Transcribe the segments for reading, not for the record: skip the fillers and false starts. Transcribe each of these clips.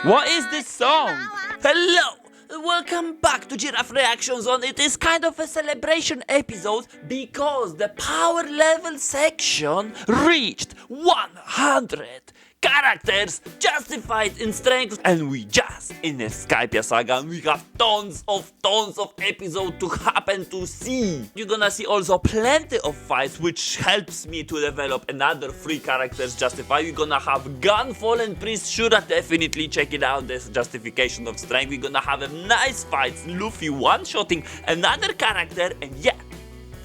What is this song? Hello! Welcome back to Giraffe Reaction Zone. It is kind of a celebration episode because the power level section reached 100 characters justified in strength, and we just in the Skype saga we have tons of episodes to happen to see. You're gonna see also plenty of fights, which helps me to develop another 3 characters justified. We're gonna have Gunfall and Priest Shura, definitely check it out, this justification of strength. We're gonna have a nice fight, Luffy one-shotting another character, and yeah,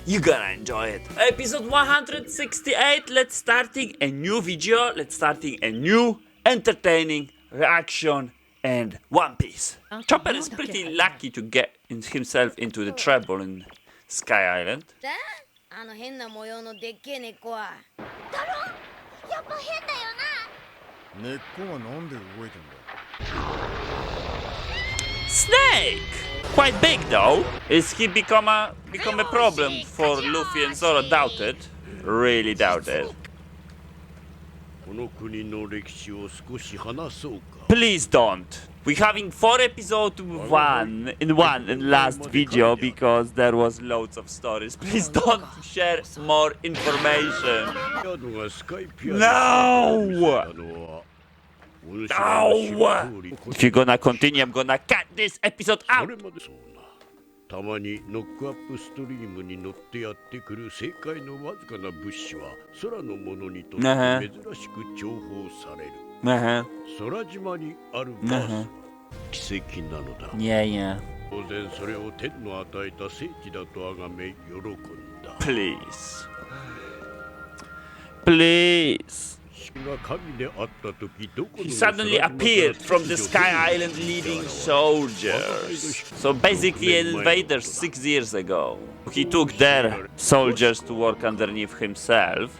you're gonna enjoy it. Episode 168, let's starting a new video, let's starting a new entertaining reaction and One Piece. Chopper is pretty lucky to get himself into the trouble in Sky Island. Snake! Quite big though. Is he become a problem for Luffy and Zoro? Doubt it. Really doubt it. Please don't. We're having 4 episodes in last video because there was loads of stories. Please don't share more information. No! No! If you're gonna continue, I'm gonna cut this episode out. たまにノックアップストリームに乗ってやってくる政界のわずかな物資は空の者にとって珍しく重宝される。空島にあるバースは奇跡なのだ。当然それを天の与えた聖地だと崇め喜んだ。Please. Please. He suddenly appeared from the Sky Island leading soldiers. So basically an invader 6 years ago. He took their soldiers to work underneath himself.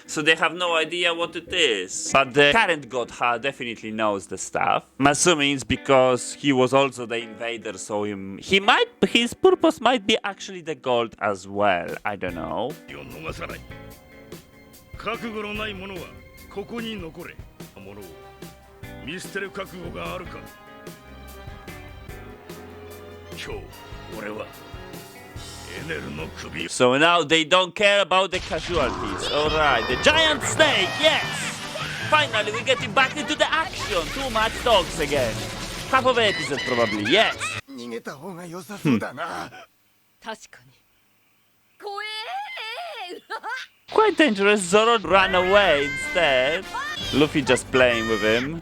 So they have no idea what it is. But the current god definitely knows the stuff. I'm assuming it's because he was also the invader, so his purpose might be actually the gold as well. I don't know. So now they don't care about the casualties. Alright, the giant snake, yes! Finally, we're getting back into the action. Too much dogs again. Half of the episode probably, yes. Quite dangerous. Zoro ran away instead. Luffy just playing with him.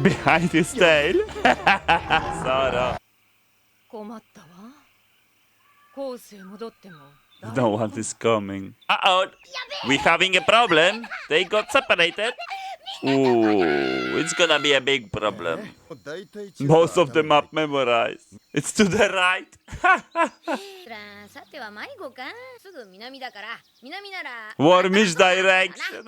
Behind his tail. Zoro. No one is coming. Uh-oh. We're having a problem. They got separated. Ooh, it's gonna be a big problem. Most of the map memorized. It's to the right. Warmish direction.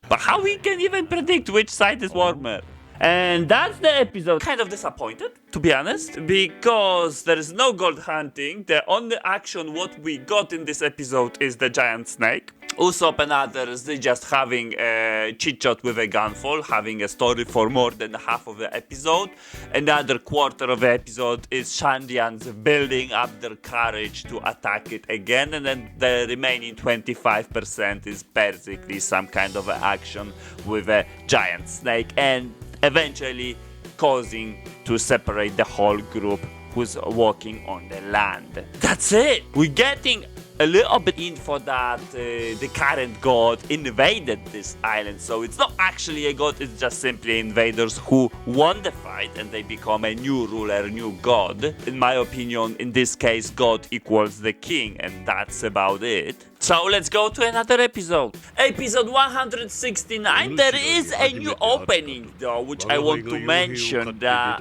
But how we can even predict which side is warmer? And that's the episode. Kind of disappointed, to be honest, because there is no gold hunting. The only action what we got in this episode is the giant snake. Usopp and others, they just having a chit-chat with a gunfall, having a story for more than half of the episode. Another quarter of the episode is Shandians building up their courage to attack it again, and then the remaining 25% is basically some kind of action with a giant snake and eventually causing to separate the whole group who's walking on the land. That's it! We're getting a little bit info that the current god invaded this island, so it's not actually a god, it's just simply invaders who won the fight and they become a new ruler, new god. In my opinion, in this case, god equals the king, and that's about it. So let's go to another episode. Episode 169. There is a new opening though, which I want to mention that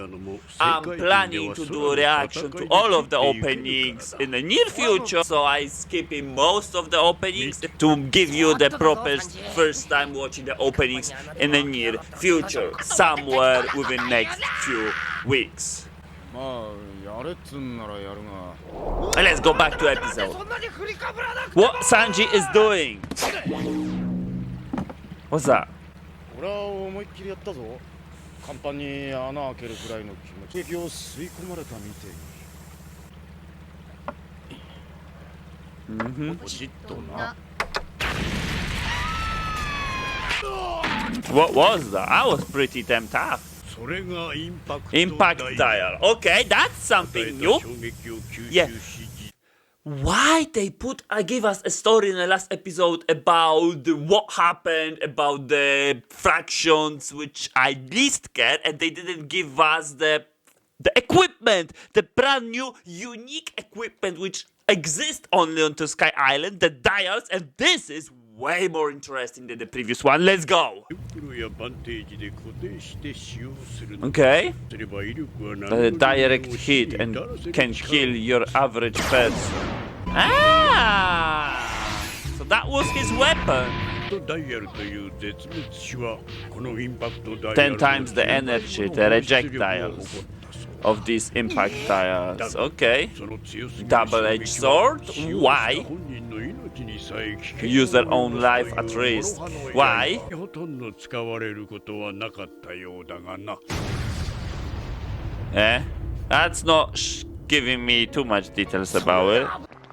I'm planning to do a reaction to all of the openings in the near future. So I skipping most of the openings to give you the proper first time watching the openings in the near future, somewhere within next few weeks. Let's go back to episode. What Sanji is doing? What's that? 俺は思いっきりやったぞ。甲板に穴開けるくらいの気持ち敵を吸い込まれたみてえに。ポチッとな。What was that? I was pretty damn tough. それがインパクト Impact dial. Okay, that's something new. 衝撃を吸収 Yeah. し Why they give us a story in the last episode about what happened, about the fractions, which I least get, and they didn't give us the equipment, the brand new, unique equipment which exists only on Sky Island, the dials, and this is way more interesting than the previous one. Let's go! 袋やバンテージで固定して使用するの Okay. すれば威力は何 The direct hit and can kill your average person. Ah! So that was his weapon. ダイヤルという絶滅種はこのインパクトダイヤル 10 times the energy, the reject dials of these impact dials. Okay. Double-edged sword? Why? Use their own life at risk. Why? ほとんど使われることはなかったようだがな。 Eh? That's not giving me too much details about it.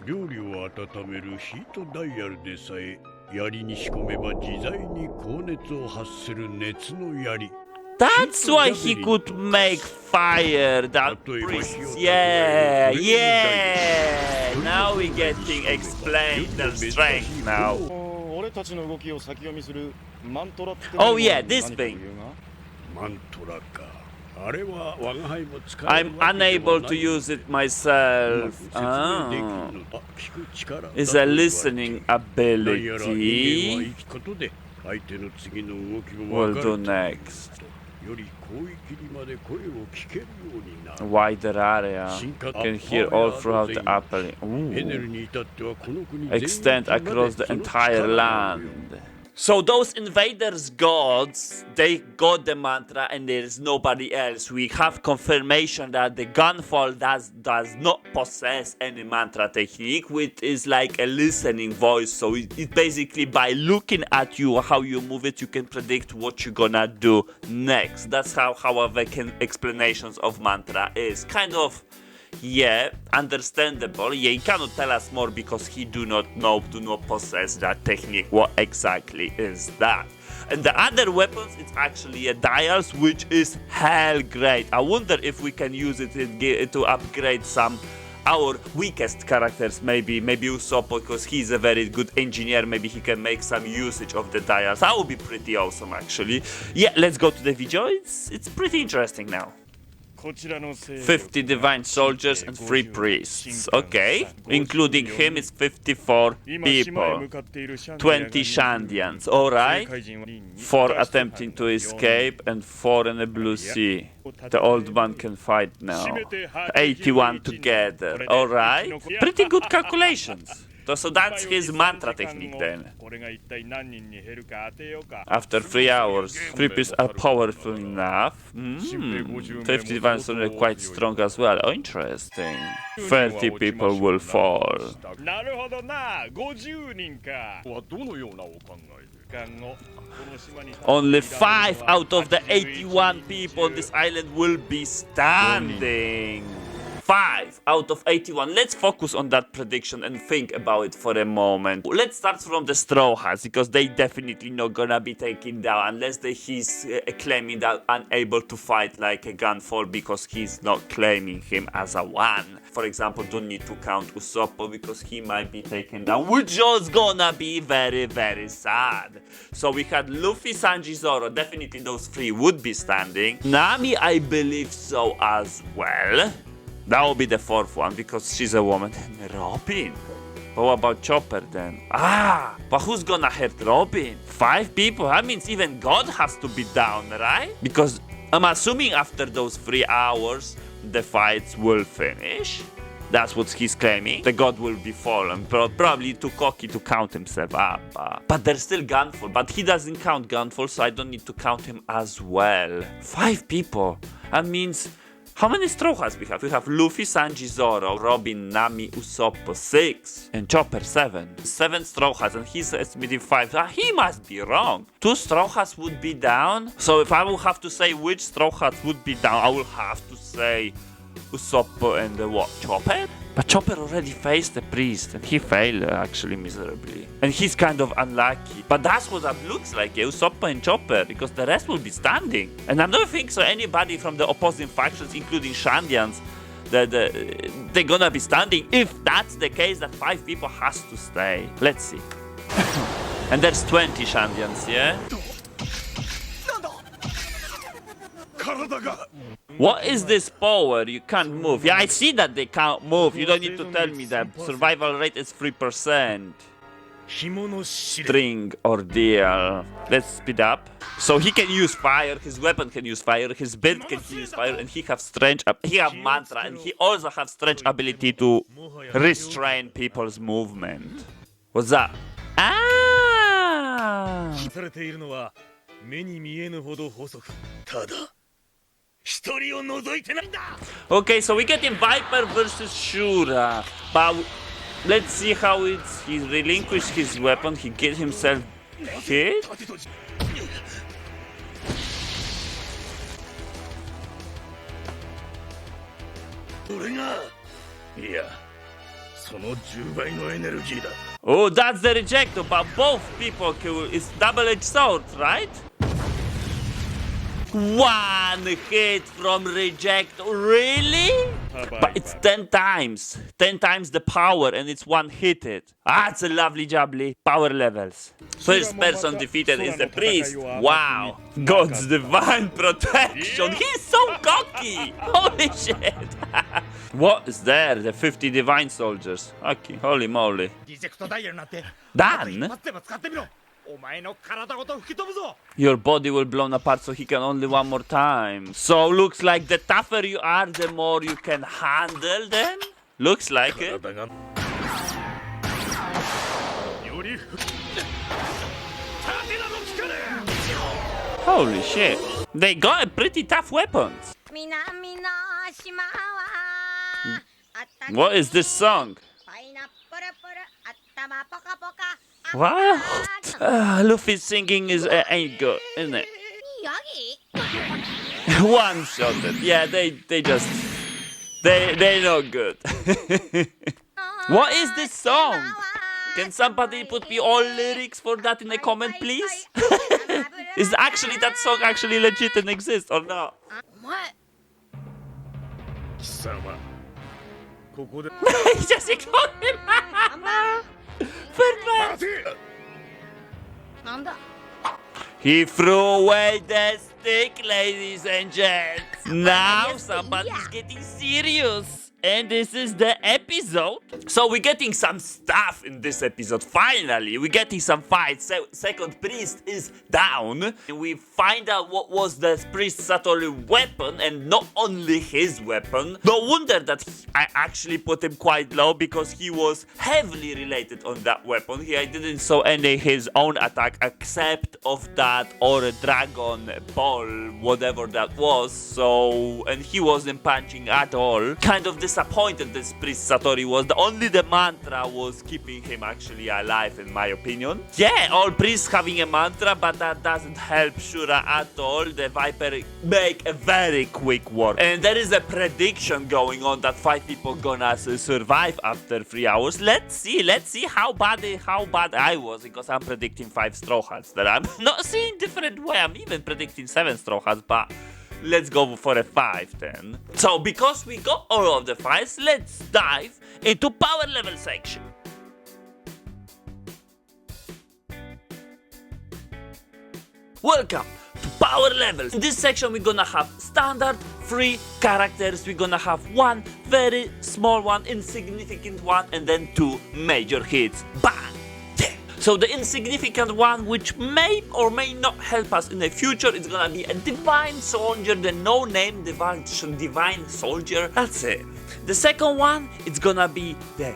料理を温めるヒートダイヤルでさえ槍に仕込めば自在に高熱を発する熱の槍。 That's why he could make fire, that priest. Yeah, yeah. Now we're getting explained their strength now. 俺たちの動きを先読みするマントラって Oh yeah, this thing. マントラか。あれは我が輩も使 I'm unable to use it myself. Ah. It's a listening ability. We'll do next. Wider area. Can hear all throughout the upper. Extend across the entire land. So those invaders gods, they got the mantra and there is nobody else. We have confirmation that the gunfall does not possess any mantra technique, which is like a listening voice. So it basically by looking at you, how you move it, you can predict what you're gonna do next. That's how our explanations of mantra is. Kind of, yeah, understandable. Yeah, he cannot tell us more because he do not possess that technique. What exactly is that? And the other weapons, it's actually a dials, which is hell great. I wonder if we can use it to upgrade some our weakest characters. Maybe Usopp, because he's a very good engineer. Maybe he can make some usage of the dials. That would be pretty awesome, actually. Yeah, let's go to the video. It's pretty interesting now. 50 divine soldiers and 3 priests. Okay, including him is 54 people. 20 Shandians, alright. 4 attempting to escape and 4 in the blue sea. The old man can fight now. 81 together, alright. Pretty good calculations. So that's his mantra technique then. After 3 hours, 3 priests are powerful enough. 50 divines are quite strong as well. Oh, interesting. 30 people will fall. Only 5 out of the 81 people on this island will be standing. 5 out of 81. Let's focus on that prediction and think about it for a moment. Let's start from the Straw Hats, because they definitely not gonna be taken down unless he's claiming that unable to fight like a gunfall, because he's not claiming him as a 1. For example, don't need to count Usopp because he might be taken down, which is gonna be very, very sad. So we had Luffy, Sanji, Zoro. Definitely those 3 would be standing. Nami, I believe so as well. That will be the 4th one because she's a woman. And Robin. But what about Chopper then? But who's gonna hurt Robin? 5 people? That means even God has to be down, right? Because I'm assuming after those 3 hours, the fights will finish. That's what he's claiming. The god will be fallen. Probably too cocky to count himself up. But there's still Gunfall. But he doesn't count Gunfall, so I don't need to count him as well. 5 people. That means... How many Straw Hats we have? We have Luffy, Sanji, Zoro, Robin, Nami, Usopp, 6. And Chopper, 7. 7 Straw Hats, and he's estimating 5. He must be wrong. 2 Straw Hats would be down. So if I will have to say which Straw Hats would be down, I will have to say Usopp and what? Chopper? But Chopper already faced the priest, and he failed actually miserably. And he's kind of unlucky. But that's what that looks like, Usopp and Chopper, because the rest will be standing. And I don't think so anybody from the opposing factions, including Shandians, they're gonna be standing. If that's the case, that 5 people has to stay. Let's see. And there's 20 Shandians, yeah? What is this power? You can't move. Yeah, I see that they can't move. You don't need to tell me that. Survival rate is 3%. String ordeal. Let's speed up. So he can use fire, his weapon can use fire, his build can use fire, and he have strange, he have mantra, and he also have strange ability to restrain people's movement. What's that? Ah! Okay, so we get in Viper versus Shura, but let's see how it's. He relinquished his weapon, he get himself hit. Oh, that's the rejector, but both people kill. It's double-edged sword, right? 1 hit from reject, really? But it's 10 times. 10 times the power, and it's 1 hit it. That's a lovely jubbly. Power levels. First person defeated is the priest. Wow. God's divine protection. He's so cocky. Holy shit. What is there? The 50 divine soldiers. Okay, holy moly. Done? Your body will blown apart, so he can only 1 more time. So looks like the tougher you are, the more you can handle then? Looks like it. Holy shit. They got a pretty tough weapons. What is this song? What? Luffy's singing is ain't good, isn't it? One-shotted. Yeah, they not good. What is this song? Can somebody put me all lyrics for that in the comment, please? Is actually that song actually legit and exists or not? What? He just ignored him. He threw away the stick, ladies and gents. Now somebody's getting serious. And this is the episode. So we're getting some stuff in this episode. Finally, we're getting some fights. Second priest is down. We find out what was the priest Satori weapon, and not only his weapon. No wonder that I actually put him quite low, because he was heavily related on that weapon. He didn't saw any his own attack except of that or a dragon ball, whatever that was. So, and he wasn't punching at all. Kind of disappointed this priest Satori was. Only the mantra was keeping him actually alive, in my opinion. Yeah, all priests having a mantra, but that doesn't help Shura at all. The Viper make a very quick work. And there is a prediction going on that 5 people gonna survive after 3 hours. Let's see how bad I was, because I'm predicting 5 Straw Hats. That I'm not seeing different way. I'm even predicting 7 Straw Hats, but let's go for a 5 then. So because we got all of the 5s, let's dive into power level section. Welcome to power levels. In this section we're gonna have standard 3 characters. We're gonna have 1 very small one, insignificant one, and then 2 major hits. Bang! Yeah. So So the insignificant one, which may or may not help us in the future, is gonna be a divine soldier, the no-name divine soldier. That's it. The second one, it's gonna be the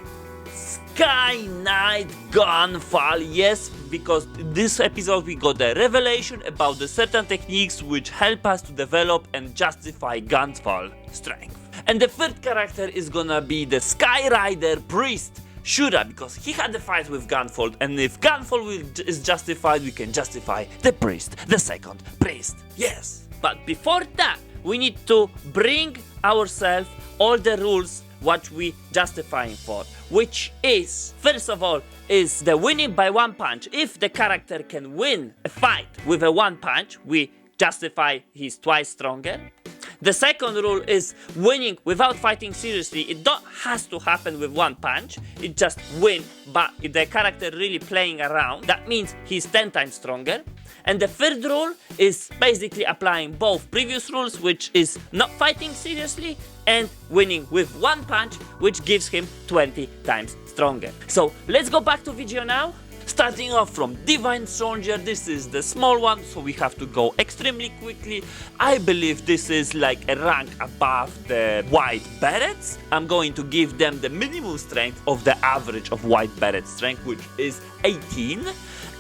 Sky Knight Gunfall. Yes, because in this episode we got a revelation about the certain techniques which help us to develop and justify Gunfall strength. And the third character is gonna be the Sky Rider Priest Shura, because he had a fight with Gunfall, and if Gunfall is justified, we can justify the priest, the second priest. Yes. But before that, we need to bring ourselves all the rules what we justifying for, which is, first of all, is the winning by one punch. If the character can win a fight with a one punch, we justify he's twice stronger. The second rule is winning without fighting seriously. It don't has to happen with one punch. It just win, but if the character really playing around, that means he's 10 times stronger. And the third rule is basically applying both previous rules, which is not fighting seriously and winning with one punch, which gives him 20 times stronger. So let's go back to video now. Starting off from Divine Soldier, this is the small one, so we have to go extremely quickly. I believe this is like a rank above the White Berets. I'm going to give them the minimum strength of the average of White Beret strength, which is 18.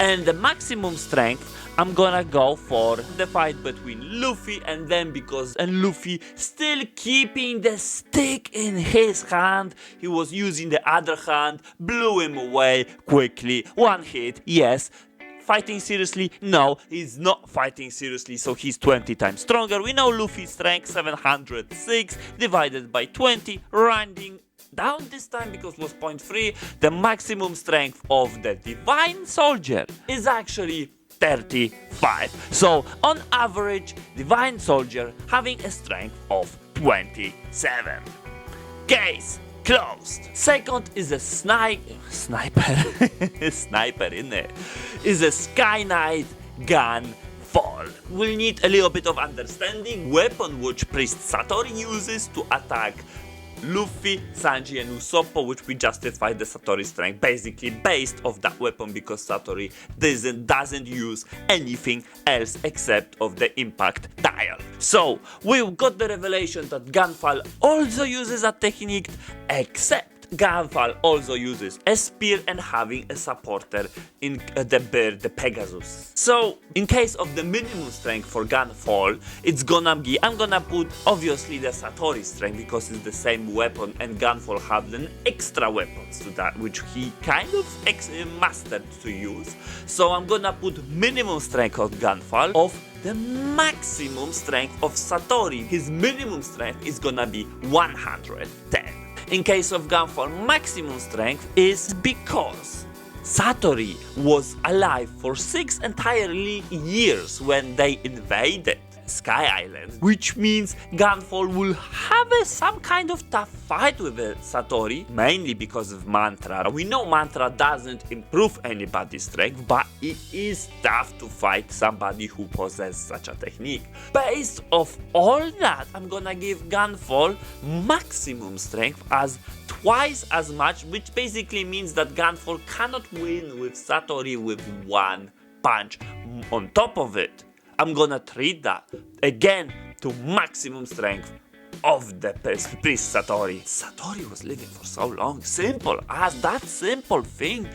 And the maximum strength, I'm gonna go for the fight between Luffy and them, because Luffy still keeping the stick in his hand. He was using the other hand, blew him away quickly. One hit, yes. Fighting seriously? No, he's not fighting seriously, so he's 20 times stronger. We know Luffy's strength 706 divided by 20, rounding down this time because it was 0.3. The maximum strength of the Divine Soldier is actually 35. So on average, Divine Soldier having a strength of 27. Case closed. Second is a sniper. Sniper in there. Is a Sky Knight Gunfall. We'll need a little bit of understanding. Weapon which Priest Satori uses to attack Luffy, Sanji and Usopp, which we justify the Satori strength basically based off that weapon, because Satori doesn't use anything else except of the impact dial. So we've got the revelation that Gunfall also uses a technique, except Gunfall also uses a spear and having a supporter in the bird, the Pegasus. So in case of the minimum strength for Gunfall, it's gonna be, I'm gonna put obviously the Satori strength because it's the same weapon, and Gunfall have an extra weapons to that which he kind of mastered to use. So I'm gonna put minimum strength of Gunfall of the maximum strength of Satori. His minimum strength is gonna be 110. In case of Gunfall, maximum strength is because Satori was alive for 6 entire years when they invaded Sky Island, which means Gunfall will have some kind of tough fight with Satori, mainly because of Mantra. We know Mantra doesn't improve anybody's strength, but it is tough to fight somebody who possesses such a technique. Based off all that, I'm gonna give Gunfall maximum strength as twice as much, which basically means that Gunfall cannot win with Satori with one punch. On top of it, I'm gonna treat that again to maximum strength of the priest Satori. Satori was living for so long. Simple as that simple thing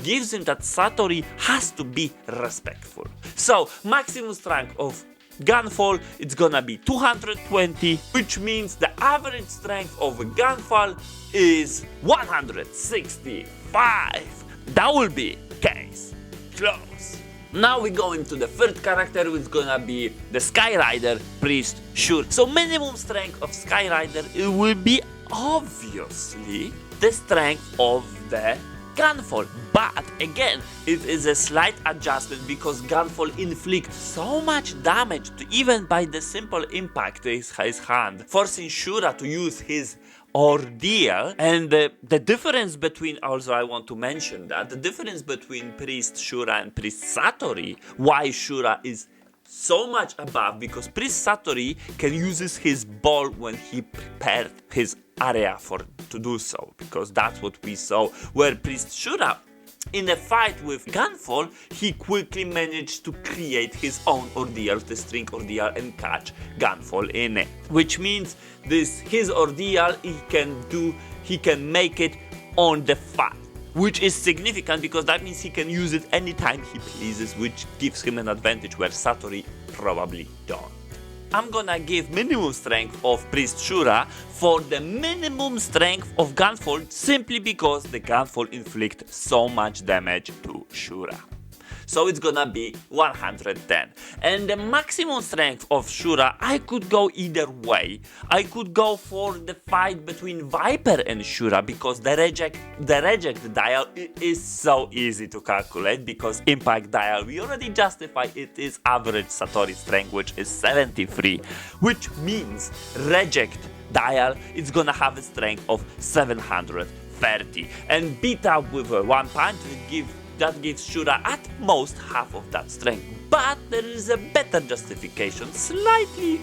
gives him that Satori has to be respectful. So maximum strength of Gunfall, it's gonna be 220, which means the average strength of a Gunfall is 165. That will be case closed. Now we go into the third character, which is gonna be the Sky Rider Priest Shura. So minimum strength of Sky Rider, it will be obviously the strength of the Gunfall. But again, it is a slight adjustment because Gunfall inflicts so much damage to even by the simple impact his hand, forcing Shura to use his ordeal. And the difference between, also I want to mention that, the difference between Priest Shura and Priest Satori, why Shura is so much above, because Priest Satori can use his ball when he prepared his area to do so, because that's what we saw, where Priest Shura In a fight with Gunfall, he quickly managed to create his own ordeal, the string ordeal, and catch Gunfall in it. Which means his ordeal he can make it on the fight. Which is significant because that means he can use it anytime he pleases, which gives him an advantage where Satori probably don't. I'm gonna give minimum strength of Priest Shura for the minimum strength of Gunfall simply because the Gunfall inflict so much damage to Shura. So it's gonna be 110. And the maximum strength of Shura, I could go either way. I could go for the fight between Viper and Shura because the reject dial is so easy to calculate because impact dial, we already justify it is average Satori strength, which is 73, which means reject dial is gonna have a strength of 730 and beat up with a one punch that gives Shura at most half of that strength. But there is a better justification, slightly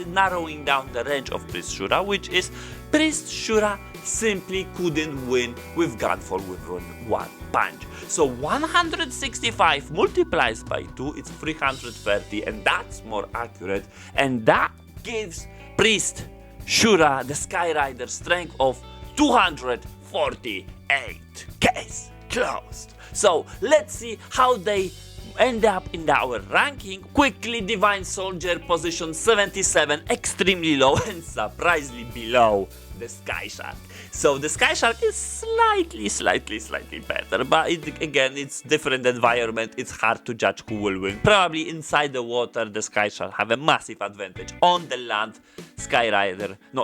narrowing down the range of Priest Shura, which is Priest Shura simply couldn't win with Gunfall with one punch. So 165 multiplies by 2, it's 330, and that's more accurate, and that gives Priest Shura the Skyrider strength of 248. Case closed. So let's see how they end up in our ranking. Quickly, Divine Soldier position 77, extremely low and surprisingly below the Sky Shark. So the Sky Shark is slightly better, but it's different environment, it's hard to judge who will win. Probably inside the water the Sky Shark have a massive advantage. On the land,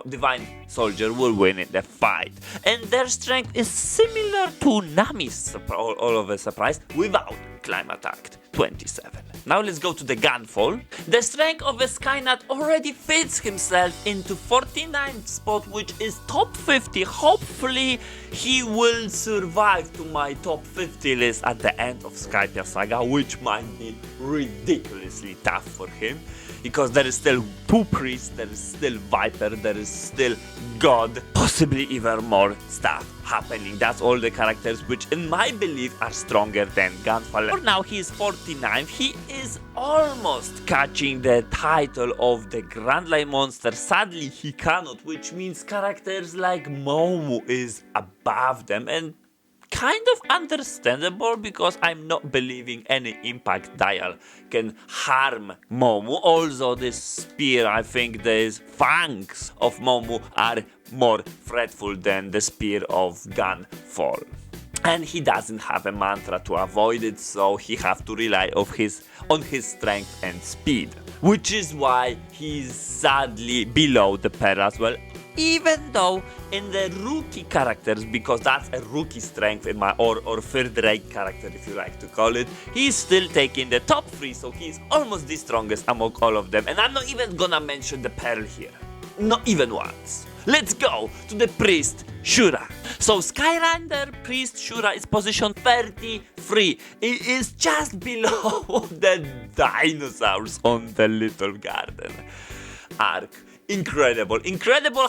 Divine Soldier will win in the fight. And their strength is similar to Nami's, all of a surprise, without Climb Attack 27. Now let's go to the Gunfall. The strength of a Skynet already fits himself into 49th spot, which is top 50. Hopefully he will survive to my top 50 list at the end of Skypiea Saga, which might be ridiculously tough for him. Because there is still 2 priests, there is still Viper, there is still God, possibly even more stuff happening. That's all the characters which in my belief are stronger than Gunfall. For now he is 49, he is almost catching the title of the Grand Line Monster. Sadly he cannot, which means characters like Momu is above them, and kind of understandable because I'm not believing any impact dial can harm Momu. Also this spear, I think the fangs of Momu are more fretful than the spear of Gunfall. And he doesn't have a mantra to avoid it, so he have to rely on his strength and speed. Which is why he's sadly below the pair as well. Even though in the rookie characters, because that's a rookie strength in my or third rate character if you like to call it, he's still taking the top 3, so he's almost the strongest among all of them. And I'm not even gonna mention the Pearl here, not even once. Let's go to the Priest Shura. So Skylander Priest Shura is position 33. It is just below the dinosaurs on the Little Garden arc. Incredible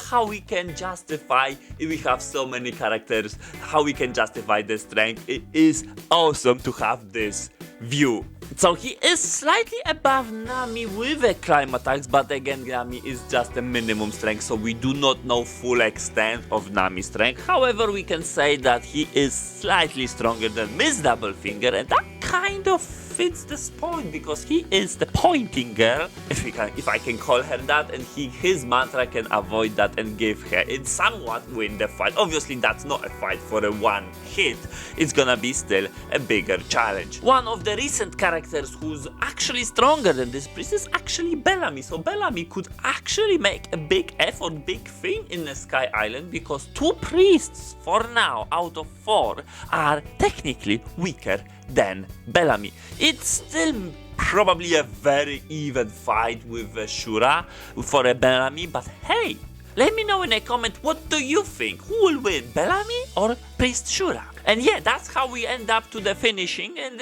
how we can justify, if we have so many characters, how we can justify the strength. It is awesome to have this view. So he is slightly above Nami with a climb attacks, but again Nami is just a minimum strength, so we do not know full extent of Nami's strength. However, we can say that he is slightly stronger than Miss Doublefinger, and that kind of fits this point because he is the pointing girl, if I can call her that, and his mantra can avoid that and give her it somewhat win the fight. Obviously that's not a fight for a one hit, it's gonna be still a bigger challenge. One of the recent characters who's actually stronger than this priest is actually Bellamy. So Bellamy could actually make a big effort, big thing in the Sky Island, because 2 priests for now out of 4 are technically weaker than Bellamy. It's still probably a very even fight with Shura for a Bellamy, but hey, let me know in a comment, what do you think? Who will win, Bellamy or Priest Shura? And yeah, that's how we end up to the finishing, and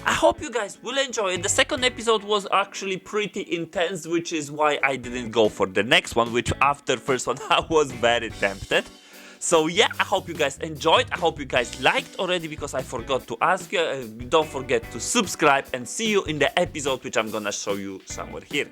I hope you guys will enjoy it. The second episode was actually pretty intense, which is why I didn't go for the next one, which after first one I was very tempted. So yeah, I hope you guys enjoyed. I hope you guys liked already because I forgot to ask you. Don't forget to subscribe and see you in the episode which I'm gonna show you somewhere here.